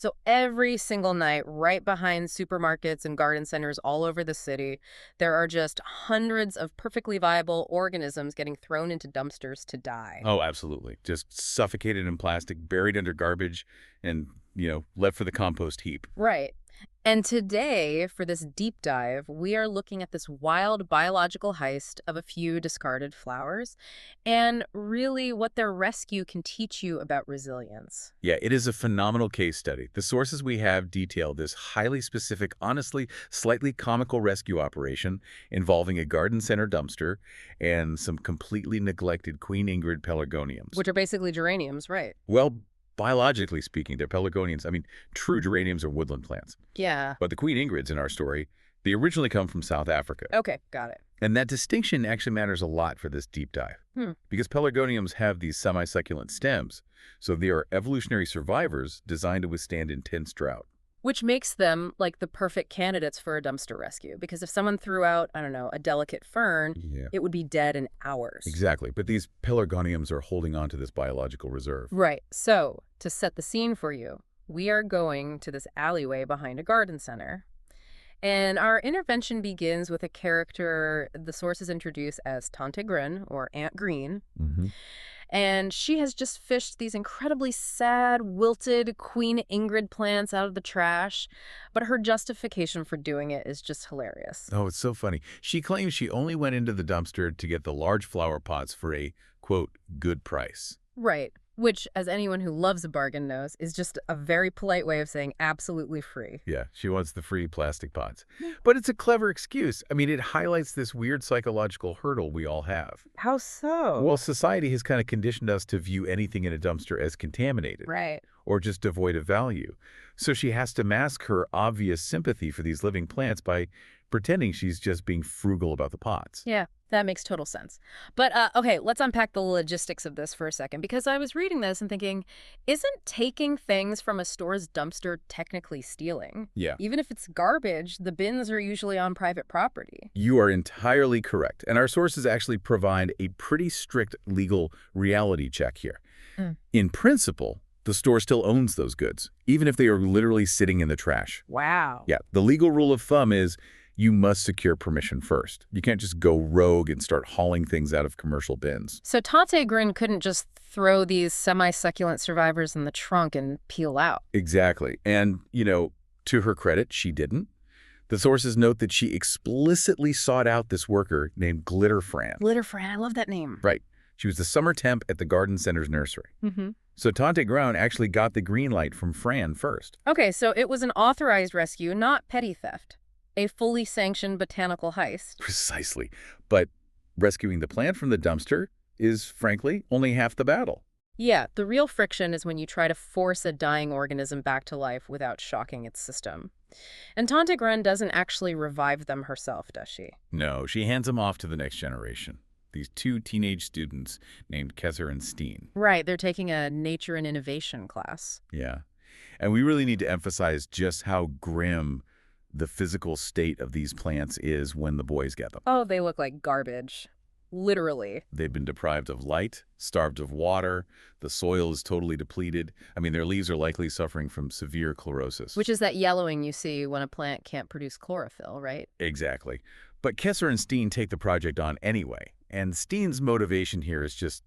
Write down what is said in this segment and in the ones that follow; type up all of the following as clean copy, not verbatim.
So every single night, right behind supermarkets and garden centers all over the city, there are just hundreds of perfectly viable organisms getting thrown into dumpsters to die. Oh, absolutely. Just suffocated in plastic, buried under garbage, and, left for the compost heap. Right. And today, for this deep dive, we are looking at this wild biological heist of a few discarded flowers and really what their rescue can teach you about resilience. Yeah, it is a phenomenal case study. The sources we have detail this highly specific, honestly, slightly comical rescue operation involving a garden center dumpster and some completely neglected Queen Ingrid pelargoniums. Which are basically geraniums, right? Well, biologically speaking, they're pelargoniums. I mean, true geraniums are woodland plants. Yeah. But the Queen Ingrids in our story, they originally come from South Africa. Okay, got it. And that distinction actually matters a lot for this deep dive. Because pelargoniums have these semi-succulent stems, so they are evolutionary survivors designed to withstand intense drought. Which makes them like the perfect candidates for a dumpster rescue. Because if someone threw out, I don't know, a delicate fern, Yeah. it would be dead in hours. Exactly. But these pelargoniums are holding on to this biological reserve. Right. So, to set the scene for you, we are going to this alleyway behind a garden center. And our intervention begins with a character the sources introduce as Tante Grøn, or Aunt Green. hmm And she has just fished these incredibly sad, wilted Queen Ingrid plants out of the trash. But her justification for doing it is just hilarious. Oh, it's so funny. She claims she only went into the dumpster to get the large flower pots for a, quote, good price. Right. Which, as anyone who loves a bargain knows, is just a very polite way of saying absolutely free. Yeah, she wants the free plastic pots. But it's a clever excuse. I mean, it highlights this weird psychological hurdle we all have. How so? Well, society has kind of conditioned us to view anything in a dumpster as contaminated Right. or just devoid of value. So she has to mask her obvious sympathy for these living plants by pretending she's just being frugal about the pots. Yeah, that makes total sense. But, okay, let's unpack the logistics of this for a second, because I was reading this and thinking, isn't taking things from a store's dumpster technically stealing? Yeah. Even if it's garbage, the bins are usually on private property. You are entirely correct. And our sources actually provide a pretty strict legal reality check here. In principle, the store still owns those goods, even if they are literally sitting in the trash. Wow. Yeah, the legal rule of thumb is you must secure permission first. You can't just go rogue and start hauling things out of commercial bins. So Tante Grün couldn't just throw these semi-succulent survivors in the trunk and peel out. Exactly. And, to her credit, she didn't. The sources note that she explicitly sought out this worker named Glitter Fran. Glitter Fran, I love that name. Right. She was the summer temp at the garden center's nursery. So Tante Grøn actually got the green light from Fran first. Okay, so it was an authorized rescue, not petty theft. A fully sanctioned botanical heist. Precisely. But rescuing the plant from the dumpster is, frankly, only half the battle. Yeah, the real friction is when you try to force a dying organism back to life without shocking its system. And Tante Grøn doesn't actually revive them herself, does she? No, she hands them off to the next generation. These two teenage students named Kesser and Steen. Right, they're taking a nature and innovation class. Yeah. And we really need to emphasize just how grim the physical state of these plants is when the boys get them. Oh, they look like garbage. Literally. They've been deprived of light, starved of water, the soil is totally depleted. I mean, their leaves are likely suffering from severe chlorosis. Which is that yellowing you see when a plant can't produce chlorophyll, right? Exactly. But Kesser and Steen take the project on anyway. And Steen's motivation here is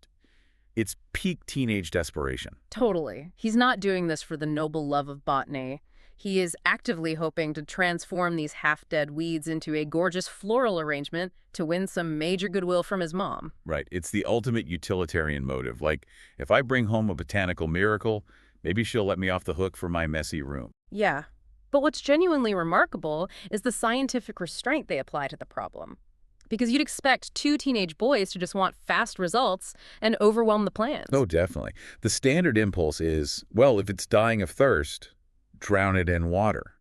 it's peak teenage desperation. Totally. He's not doing this for the noble love of botany. He is actively hoping to transform these half-dead weeds into a gorgeous floral arrangement to win some major goodwill from his mom. Right. It's the ultimate utilitarian motive. Like, if I bring home a botanical miracle, maybe she'll let me off the hook for my messy room. Yeah. But what's genuinely remarkable is the scientific restraint they apply to the problem. Because you'd expect two teenage boys to just want fast results and overwhelm the plants. Oh, definitely. The standard impulse is, well, if it's dying of thirst, drown it in water.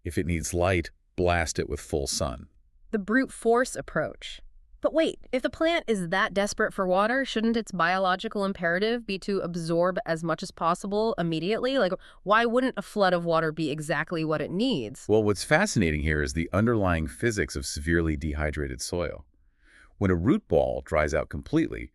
If it needs light, blast it with full sun. The brute force approach. But wait, if the plant is that desperate for water, shouldn't its biological imperative be to absorb as much as possible immediately? Like, why wouldn't a flood of water be exactly what it needs? Well, what's fascinating here is the underlying physics of severely dehydrated soil. When a root ball dries out completely,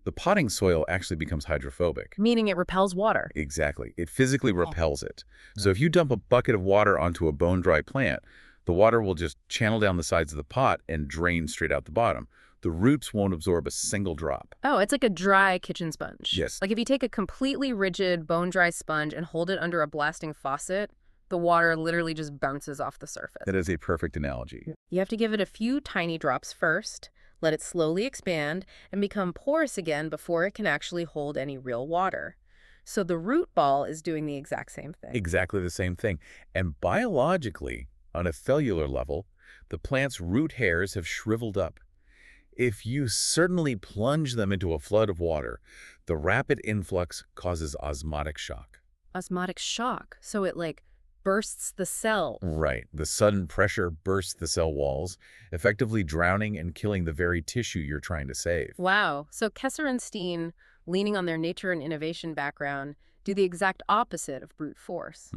The potting soil actually becomes hydrophobic. Meaning it repels water. Exactly. It physically Oh. repels it. So if you dump a bucket of water onto a bone-dry plant, the water will just channel down the sides of the pot and drain straight out the bottom. The roots won't absorb a single drop. Oh, it's like a dry kitchen sponge. Yes. Like if you take a completely rigid bone-dry sponge and hold it under a blasting faucet, the water literally just bounces off the surface. That is a perfect analogy. You have to give it a few tiny drops first, let it slowly expand, and become porous again before it can actually hold any real water. So the root ball is doing the exact same thing. Exactly the same thing. And biologically, on a cellular level, the plant's root hairs have shriveled up. If you certainly plunge them into a flood of water, the rapid influx causes osmotic shock. Osmotic shock. So it bursts the cell. Right. The sudden pressure bursts the cell walls, effectively drowning and killing the very tissue you're trying to save. Wow. So Kesser and Steen, leaning on their nature and innovation background, do the exact opposite of brute force.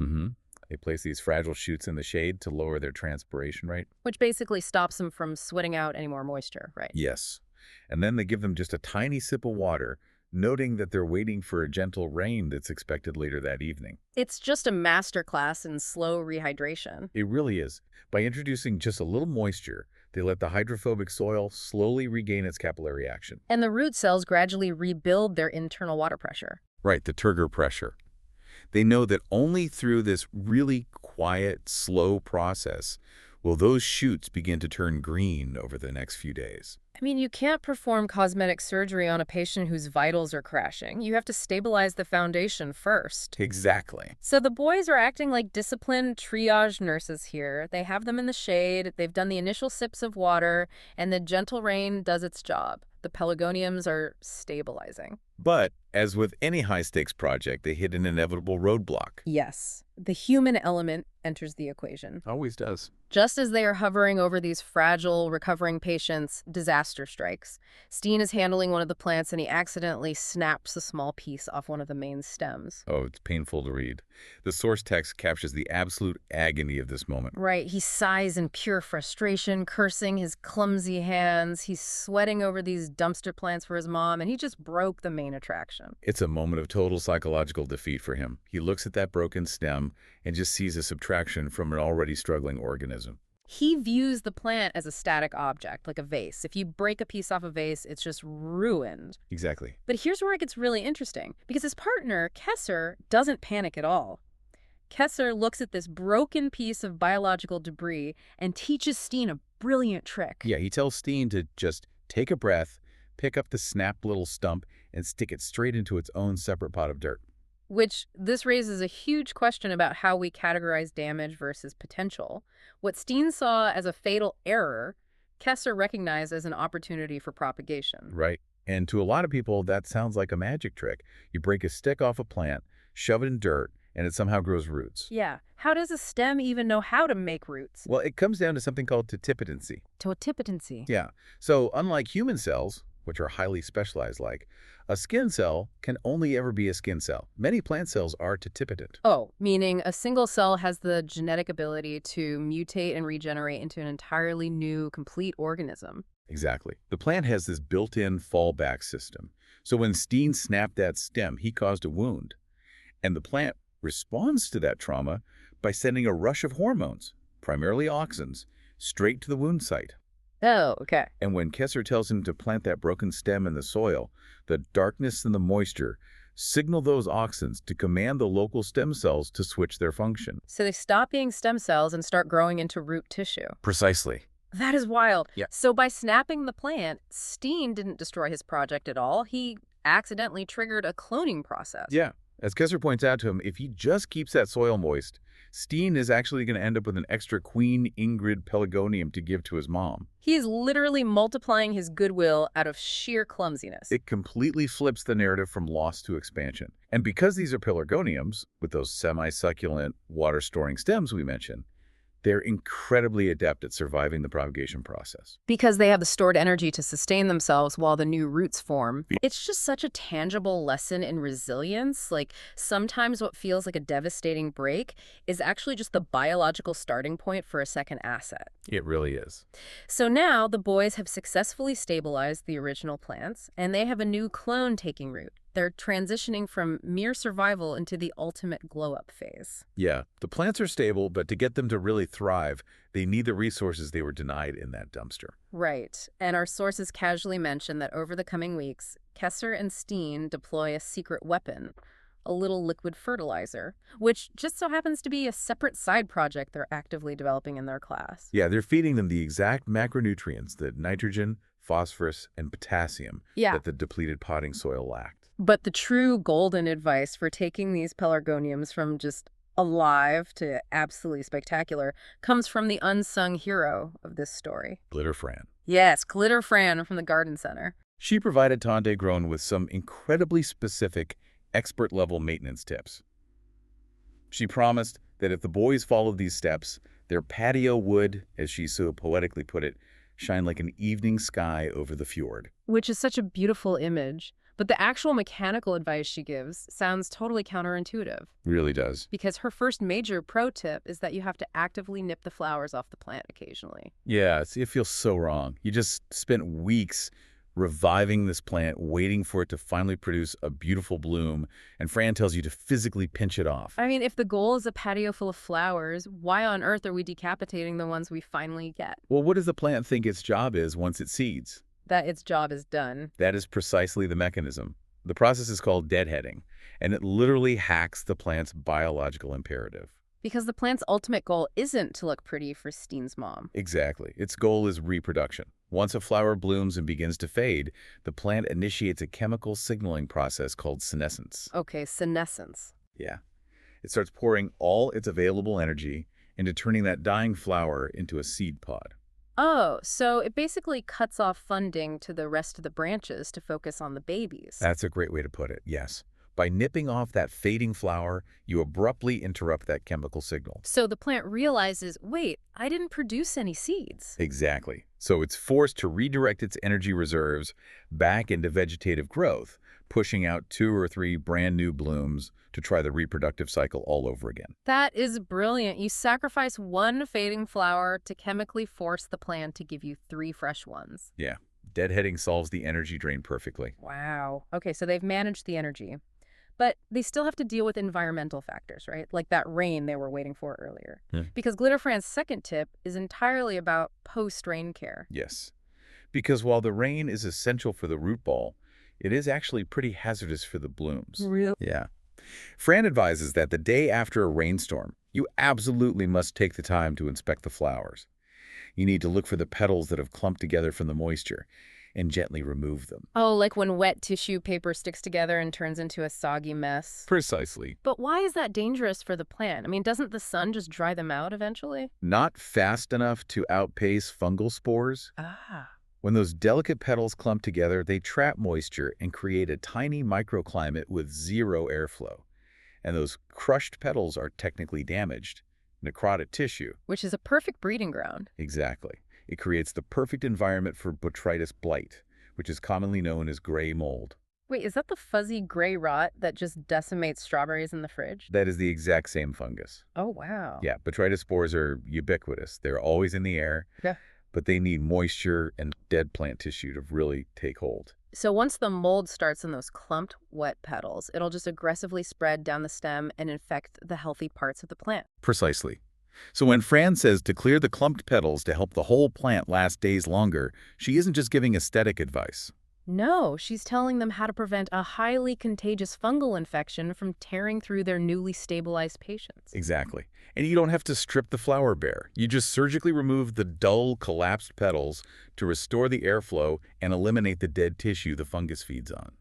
They place these fragile shoots in the shade to lower their transpiration rate. Which basically stops them from sweating out any more moisture, right? Yes. And then they give them just a tiny sip of water, noting that they're waiting for a gentle rain that's expected later that evening. It's just a masterclass in slow rehydration. It really is. By introducing just a little moisture, they let the hydrophobic soil slowly regain its capillary action. And the root cells gradually rebuild their internal water pressure. Right, the turgor pressure. They know that only through this really quiet, slow process will those shoots begin to turn green over the next few days. I mean, you can't perform cosmetic surgery on a patient whose vitals are crashing. You have to stabilize the foundation first. Exactly. So the boys are acting like disciplined triage nurses here. They have them in the shade, they've done the initial sips of water, and the gentle rain does its job. The pelargoniums are stabilizing. But, as with any high-stakes project, they hit an inevitable roadblock. Yes, the human element enters the equation. Always does. Just as they are hovering over these fragile, recovering patients, disaster strikes. Steen is handling one of the plants and he accidentally snaps a small piece off one of the main stems. Oh, it's painful to read. The source text captures the absolute agony of this moment. Right, he sighs in pure frustration, cursing his clumsy hands. He's sweating over these dumpster plants for his mom, and he just broke the main attraction. It's a moment of total psychological defeat for him. He looks at that broken stem and just sees a subtraction from an already struggling organism. He views the plant as a static object, like a vase. If you break a piece off a vase, it's just ruined. Exactly. But here's where it gets really interesting, because his partner, Kesser, doesn't panic at all. Kesser looks at this broken piece of biological debris and teaches Steen a brilliant trick. Yeah, he tells Steen to just take a breath, pick up the snapped little stump, and stick it straight into its own separate pot of dirt. Which this raises a huge question about how we categorize damage versus potential. What Steen saw as a fatal error, Kesser recognized as an opportunity for propagation. Right. And to a lot of people, that sounds like a magic trick. You break a stick off a plant, shove it in dirt, and it somehow grows roots. Yeah. How does a stem even know how to make roots? Well, it comes down to something called totipotency. Totipotency. Yeah. So unlike human cells, which are highly specialized like, a skin cell can only ever be a skin cell. Many plant cells are totipotent. Oh, meaning a single cell has the genetic ability to mutate and regenerate into an entirely new, complete organism. Exactly. The plant has this built-in fallback system. So when Steen snapped that stem, he caused a wound. And the plant responds to that trauma by sending a rush of hormones, primarily auxins, straight to the wound site. Oh, okay. And when Kesser tells him to plant that broken stem in the soil, the darkness and the moisture signal those auxins to command the local stem cells to switch their function. So they stop being stem cells and start growing into root tissue. Precisely. That is wild. Yeah. So by snapping the plant, Steen didn't destroy his project at all. He accidentally triggered a cloning process. Yeah. As Kesser points out to him, if he just keeps that soil moist, Steen is actually going to end up with an extra Queen Ingrid Pelargonium to give to his mom. He is literally multiplying his goodwill out of sheer clumsiness. It completely flips the narrative from loss to expansion. And because these are Pelargoniums, with those semi-succulent, water-storing stems we mentioned, They're incredibly adept at surviving the propagation process. Because they have the stored energy to sustain themselves while the new roots form. It's just such a tangible lesson in resilience. Like, sometimes what feels like a devastating break is actually just the biological starting point for a second asset. It really is. So now the boys have successfully stabilized the original plants, and they have a new clone taking root. They're transitioning from mere survival into the ultimate glow-up phase. Yeah, the plants are stable, but to get them to really thrive, they need the resources they were denied in that dumpster. Right. And our sources casually mention that over the coming weeks, Kesser and Steen deploy a secret weapon, a little liquid fertilizer, which just so happens to be a separate side project they're actively developing in their class. Yeah, they're feeding them the exact macronutrients, the nitrogen, phosphorus, and potassium that the depleted potting soil lacked. But the true golden advice for taking these pelargoniums from just alive to absolutely spectacular comes from the unsung hero of this story. Glitter Fran. Yes, Glitter Fran from the Garden Center. She provided Tante Grøn with some incredibly specific, expert-level maintenance tips. She promised that if the boys followed these steps, their patio would, as she so poetically put it, shine like an evening sky over the fjord. Which is such a beautiful image. But the actual mechanical advice she gives sounds totally counterintuitive. Really does. Because her first major pro tip is that you have to actively nip the flowers off the plant occasionally. Yeah, it feels so wrong. You just spent weeks reviving this plant, waiting for it to finally produce a beautiful bloom, and Fran tells you to physically pinch it off. I mean, if the goal is a patio full of flowers, why on earth are we decapitating the ones we finally get? Well, what does the plant think its job is once it seeds? That its job is done. That is precisely the mechanism. The process is called deadheading, and it literally hacks the plant's biological imperative. Because the plant's ultimate goal isn't to look pretty for Steen's mom. Exactly. Its goal is reproduction. Once a flower blooms and begins to fade, the plant initiates a chemical signaling process called senescence. Okay, senescence. Yeah. It starts pouring all its available energy into turning that dying flower into a seed pod. Oh, so it basically cuts off funding to the rest of the branches to focus on the babies. That's a great way to put it, yes. By nipping off that fading flower, you abruptly interrupt that chemical signal. So the plant realizes, wait, I didn't produce any seeds. Exactly. So it's forced to redirect its energy reserves back into vegetative growth, pushing out 2 or 3 brand new blooms to try the reproductive cycle all over again. That is brilliant. You sacrifice one fading flower to chemically force the plant to give you 3 fresh ones. Yeah. Deadheading solves the energy drain perfectly. Wow. Okay, so they've managed the energy. But they still have to deal with environmental factors, right? Like that rain they were waiting for earlier. Because Glitter Fran's second tip is entirely about post-rain care. Yes. Because while the rain is essential for the root ball, it is actually pretty hazardous for the blooms. Really? Yeah. Fran advises that the day after a rainstorm, you absolutely must take the time to inspect the flowers. You need to look for the petals that have clumped together from the moisture and gently remove them. Oh, like when wet tissue paper sticks together and turns into a soggy mess. Precisely. But why is that dangerous for the plant? I mean, doesn't the sun just dry them out eventually? Not fast enough to outpace fungal spores. Ah. When those delicate petals clump together, they trap moisture and create a tiny microclimate with zero airflow. And those crushed petals are technically damaged, necrotic tissue. Which is a perfect breeding ground. Exactly. It creates the perfect environment for botrytis blight, which is commonly known as gray mold. Wait, is that the fuzzy gray rot that just decimates strawberries in the fridge? That is the exact same fungus. Oh, wow. Yeah, botrytis spores are ubiquitous. They're always in the air, but they need moisture and dead plant tissue to really take hold. So once the mold starts in those clumped, wet petals, it'll just aggressively spread down the stem and infect the healthy parts of the plant. Precisely. So when Fran says to clear the clumped petals to help the whole plant last days longer, she isn't just giving aesthetic advice. No, she's telling them how to prevent a highly contagious fungal infection from tearing through their newly stabilized patients. Exactly. And you don't have to strip the flower bare. You just surgically remove the dull, collapsed petals to restore the airflow and eliminate the dead tissue the fungus feeds on.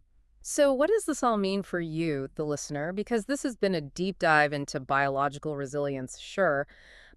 So what does this all mean for you, the listener? Because this has been a deep dive into biological resilience, sure,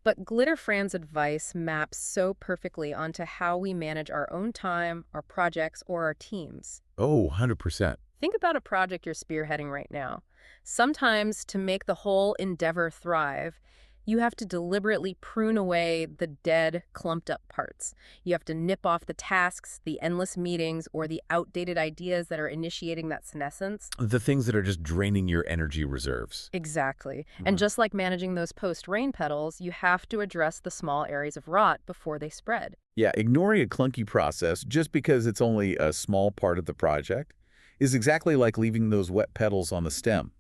but Glitter Fran's advice maps so perfectly onto how we manage our own time, our projects, or our teams. Oh, 100%. Think about a project you're spearheading right now. Sometimes to make the whole endeavor thrive, You have to deliberately prune away the dead, clumped-up parts. You have to nip off the tasks, the endless meetings, or the outdated ideas that are initiating that senescence. The things that are just draining your energy reserves. Exactly. And just like managing those post-rain petals, you have to address the small areas of rot before they spread. Yeah, ignoring a clunky process just because it's only a small part of the project is exactly like leaving those wet petals on the stem.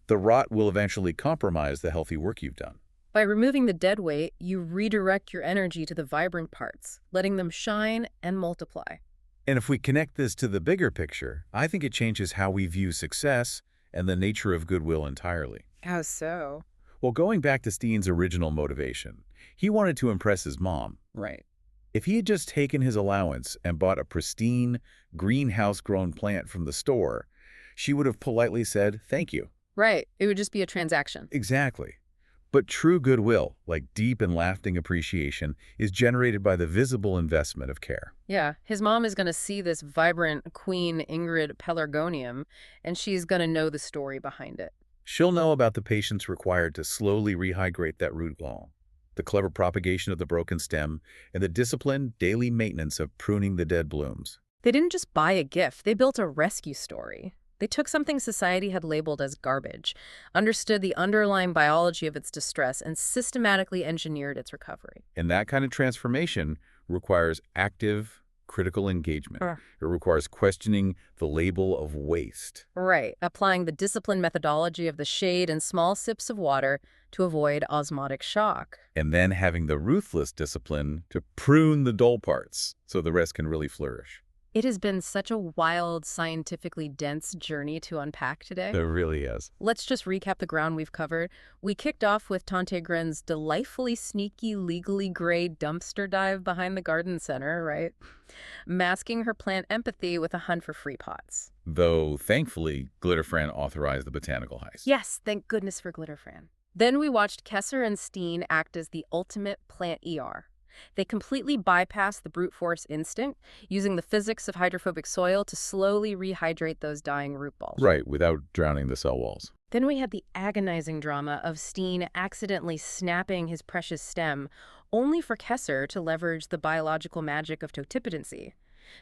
The rot will eventually compromise the healthy work you've done. By removing the dead weight, you redirect your energy to the vibrant parts, letting them shine and multiply. And if we connect this to the bigger picture, I think it changes how we view success and the nature of goodwill entirely. How so? Well, going back to Steen's original motivation, he wanted to impress his mom. Right. If he had just taken his allowance and bought a pristine, greenhouse-grown plant from the store, she would have politely said, "Thank you." Right. It would just be a transaction. Exactly. But true goodwill, like deep and lasting appreciation, is generated by the visible investment of care. Yeah, his mom is going to see this vibrant Queen Ingrid Pelargonium, and she's going to know the story behind it. She'll know about the patience required to slowly rehydrate that root ball, the clever propagation of the broken stem, and the disciplined daily maintenance of pruning the dead blooms. They didn't just buy a gift, they built a rescue story. They took something society had labeled as garbage, understood the underlying biology of its distress, and systematically engineered its recovery. And that kind of transformation requires active, critical engagement. It requires questioning the label of waste. Right, applying the disciplined methodology of the shade and small sips of water to avoid osmotic shock. And then having the ruthless discipline to prune the dull parts so the rest can really flourish. It has been such a wild, scientifically dense journey to unpack today. It really is. Let's just recap the ground we've covered. We kicked off with Tante Grøn's delightfully sneaky, legally gray dumpster dive behind the garden center, right? Masking her plant empathy with a hunt for free pots. Though, thankfully, Glitter Fran authorized the botanical heist. Yes, thank goodness for Glitter Fran. Then we watched Kesser and Steen act as the ultimate plant ER. They completely bypass the brute force instinct, using the physics of hydrophobic soil to slowly rehydrate those dying root balls. Right, without drowning the cell walls. Then we had the agonizing drama of Steen accidentally snapping his precious stem, only for Kesser to leverage the biological magic of totipotency,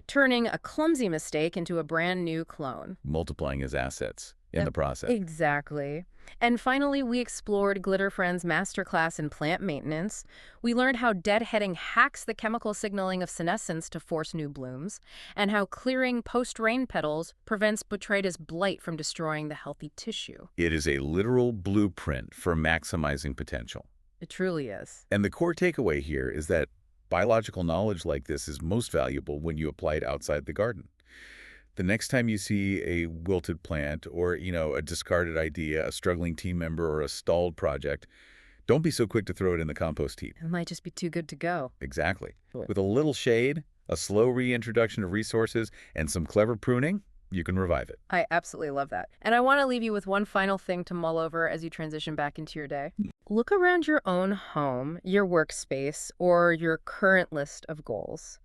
turning a clumsy mistake into a brand new clone. Multiplying his assets in the process. Exactly. And finally, we explored Glitter Fran's masterclass in plant maintenance. We learned how deadheading hacks the chemical signaling of senescence to force new blooms, and how clearing post-rain petals prevents botrytis blight from destroying the healthy tissue. It is a literal blueprint for maximizing potential. It truly is. And the core takeaway here is that biological knowledge like this is most valuable when you apply it outside the garden. The next time you see a wilted plant or, a discarded idea, a struggling team member, or a stalled project, don't be so quick to throw it in the compost heap. It might just be too good to go. Exactly. Sure. With a little shade, a slow reintroduction of resources, and some clever pruning, you can revive it. I absolutely love that. And I want to leave you with one final thing to mull over as you transition back into your day. Look around your own home, your workspace, or your current list of goals.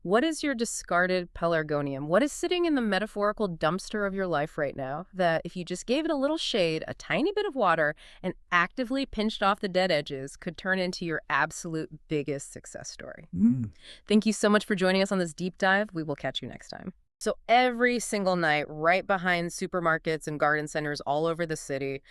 What is your discarded pelargonium? What is sitting in the metaphorical dumpster of your life right now that if you just gave it a little shade, a tiny bit of water, and actively pinched off the dead edges could turn into your absolute biggest success story? Thank you so much for joining us on this deep dive. We will catch you next time. So every single night, right behind supermarkets and garden centers all over the city,